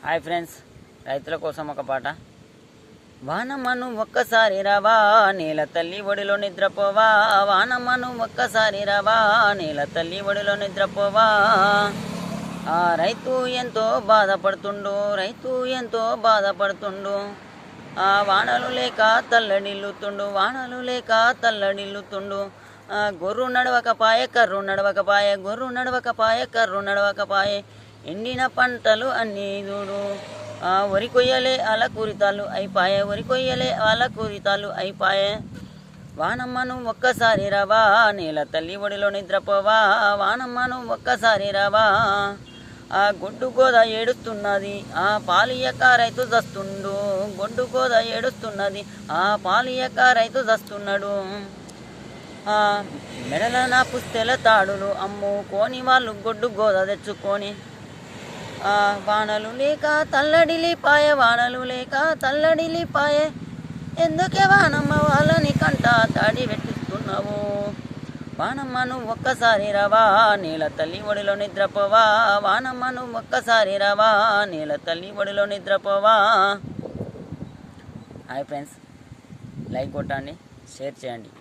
Hi friends, రైతుల కోసం ఒక పాట. వానమ్మను ఒక్కసారి రావా, నేల తల్లి ఒడిలో నిద్రపోవా. వానమ్మను ఒక్కసారి రావా, నేల తల్లి ఒడిలో నిద్రపోవా. ఆ రైతు ఎంతో బాధపడుతుండు, రైతు ఎంతో బాధపడుతుండు. ఆ వానలు లేక తల్లడిల్లుతుండు, వానలు లేక తల్లడిల్లుతుండు. గొర్రు నడవకపాయే, కర్రు నడవకపాయే, గొర్రు నడవకపాయే, కర్రు నడవకపాయే. ఎండిన పంటలు అన్నీ చూడు, వరి కొయ్యలే అల కూరితాలు అయిపాయే, వరి కొయ్యలే అల కూరితాలు అయిపాయే. వానమ్మను ఒక్కసారి రావా, నేల తల్లి ఒడిలో నిద్రపోవా. వానమ్మను ఒక్కసారి రావా. ఆ గొడ్డు గోద ఏడుస్తున్నది, ఆ పాలియక రైతు దస్తుండు. గొడ్డు గోద ఏడుస్తున్నది, ఆ పాలియక రైతు దస్తున్నాడు. మెడల నా పుస్తెల తాడులు అమ్ముకొని వాళ్ళు గొడ్డు గోద తెచ్చుకొని. వానలు లేక తల్లడిల్లిపాయే, వానలు లేక తల్లడిల్లిపాయే. ఎందుకే వానమ్మ వాళ్ళని కంట తాడి పెట్టిస్తున్నావు. వానమ్మను ఒక్కసారి రావా, నేల తల్లి ఒడిలో నిద్రపోవా. వానమ్మను ఒక్కసారి రావా, నేల తల్లి ఒడిలో నిద్రపోవా. హాయ్ ఫ్రెండ్స్, లైక్ కొట్టండి, షేర్ చేయండి.